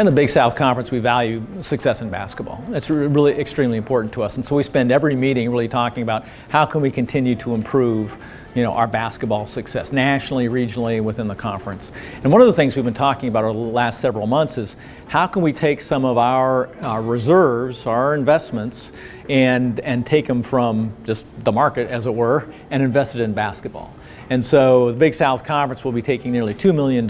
In the Big South Conference, we value success in basketball. It's really extremely important to us. And so we spend every meeting really talking about how can we continue to improve our basketball success nationally, regionally, within the conference. And one of the things we've been talking about over the last several months is how can we take some of our reserves, our investments, and take them from just the market, as it were, and invest it in basketball. And so the Big South Conference will be taking nearly $2 million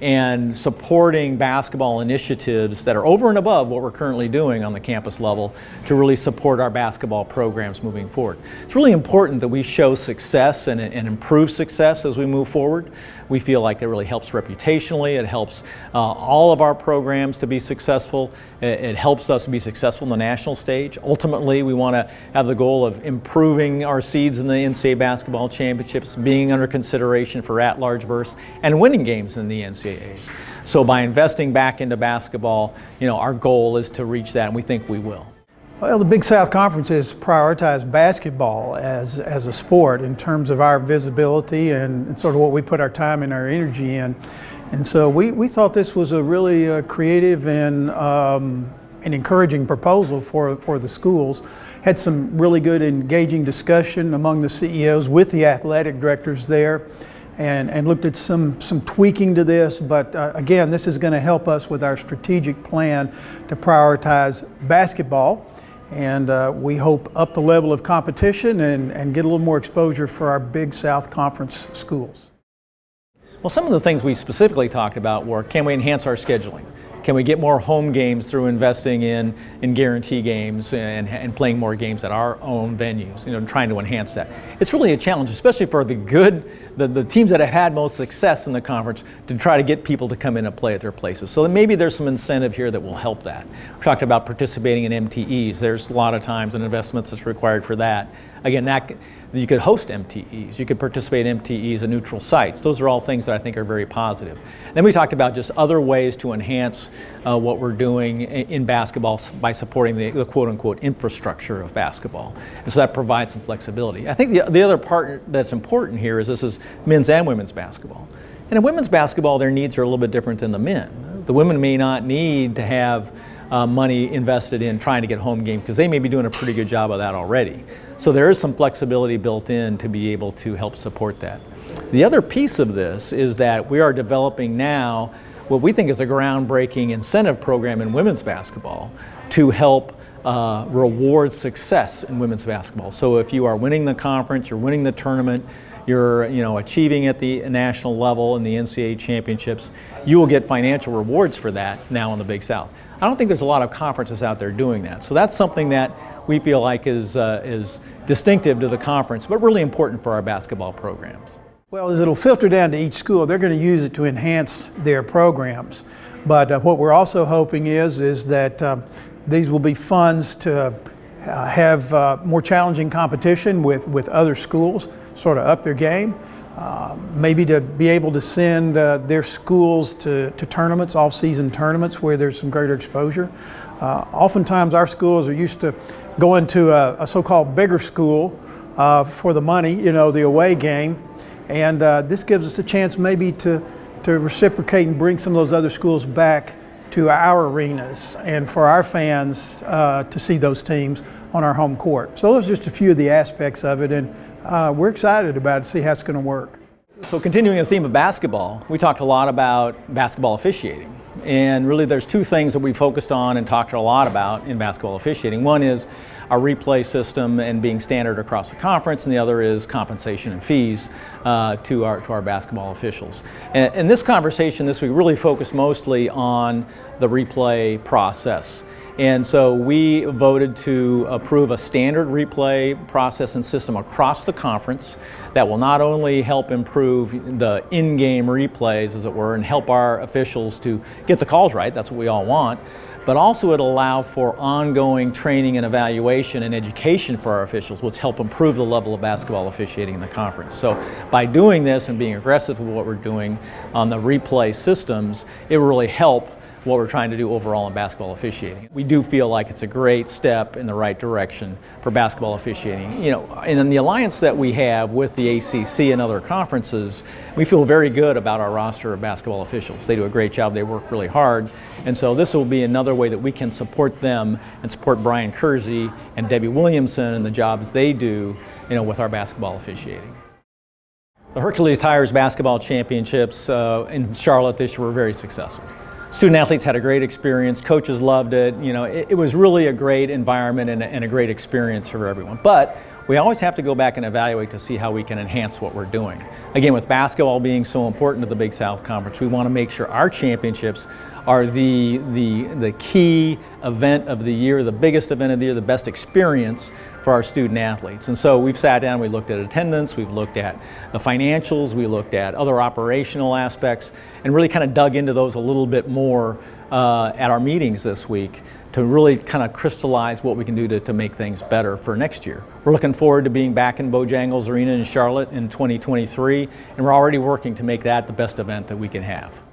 and supporting basketball initiatives that are over and above what we're currently doing on the campus level to really support our basketball programs moving forward. It's really important that we show success and improve success as we move forward. We feel like it really helps reputationally. It helps all of our programs to be successful. It helps us be successful on the national stage. Ultimately, we want to have the goal of improving our seeds in the NCAA basketball championships, being under consideration for at-large berths, and winning games in the NCAAs. So by investing back into basketball, our goal is to reach that, and we think we will. Well, the Big South Conference has prioritized basketball as a sport in terms of our visibility and sort of what we put our time and our energy in. And so we thought this was a really creative and an encouraging proposal for the schools. Had some really good engaging discussion among the CEOs with the athletic directors there and looked at some tweaking to this. But again, this is going to help us with our strategic plan to prioritize basketball. And we hope up the level of competition and get a little more exposure for our Big South Conference schools. Well, some of the things we specifically talked about were, can we enhance our scheduling? Can we get more home games through investing in guarantee games and playing more games at our own venues, trying to enhance that. It's really a challenge, especially for the teams that have had most success in the conference, to try to get people to come in and play at their places. So maybe there's some incentive here that will help that. We talked about participating in MTEs. There's a lot of times and investments that's required for that. Again, you could host MTEs. You could participate in MTEs at neutral sites. Those are all things that I think are very positive. Then we talked about just other ways to enhance what we're doing in basketball by supporting the quote-unquote infrastructure of basketball. And so that provides some flexibility. I think the other part that's important here is this is men's and women's basketball. And in women's basketball, their needs are a little bit different than the men. The women may not need to have money invested in trying to get home games because they may be doing a pretty good job of that already. So there is some flexibility built in to be able to help support that. The other piece of this is that we are developing now what we think is a groundbreaking incentive program in women's basketball to help reward success in women's basketball. So if you are winning the conference, you're winning the tournament, you're achieving at the national level in the NCAA championships, you will get financial rewards for that now in the Big South. I don't think there's a lot of conferences out there doing that. So that's something that we feel like is distinctive to the conference, but really important for our basketball programs. Well, as it'll filter down to each school, they're going to use it to enhance their programs. But what we're also hoping is that these will be funds to have more challenging competition with other schools, sort of up their game. Maybe to be able to send their schools to tournaments, off-season tournaments where there's some greater exposure. Oftentimes our schools are used to going to a so-called bigger school for the money, the away game. And this gives us a chance maybe to reciprocate and bring some of those other schools back to our arenas and for our fans to see those teams on our home court. So those are just a few of the aspects of it, and we're excited about it to see how it's going to work. So continuing the theme of basketball, we talked a lot about basketball officiating. And really there's two things that we focused on and talked a lot about in basketball officiating. One is our replay system and being standard across the conference, and the other is compensation and fees to our basketball officials. And this conversation this week really focused mostly on the replay process. And so we voted to approve a standard replay process and system across the conference that will not only help improve the in-game replays, as it were, and help our officials to get the calls right, that's what we all want, but also it'll allow for ongoing training and evaluation and education for our officials, which help improve the level of basketball officiating in the conference. So by doing this and being aggressive with what we're doing on the replay systems, it will really help what we're trying to do overall in basketball officiating. We do feel like it's a great step in the right direction for basketball officiating. You know, and in the alliance that we have with the ACC and other conferences, we feel very good about our roster of basketball officials. They do a great job, they work really hard, and so this will be another way that we can support them and support Brian Kersey and Debbie Williamson and the jobs they do, you know, with our basketball officiating. The Hercules Tires Basketball Championships in Charlotte this year were very successful. Student athletes had a great experience, coaches loved it, you know, it was really a great environment and a great experience for everyone. But we always have to go back and evaluate to see how we can enhance what we're doing. Again, with basketball being so important to the Big South Conference, we want to make sure our championships are the key event of the year, the biggest event of the year, the best experience for our student athletes. And so we've sat down, we looked at attendance, we've looked at the financials, we looked at other operational aspects, and really kind of dug into those a little bit more at our meetings this week to really kind of crystallize what we can do to make things better for next year. We're looking forward to being back in Bojangles Arena in Charlotte in 2023, and we're already working to make that the best event that we can have.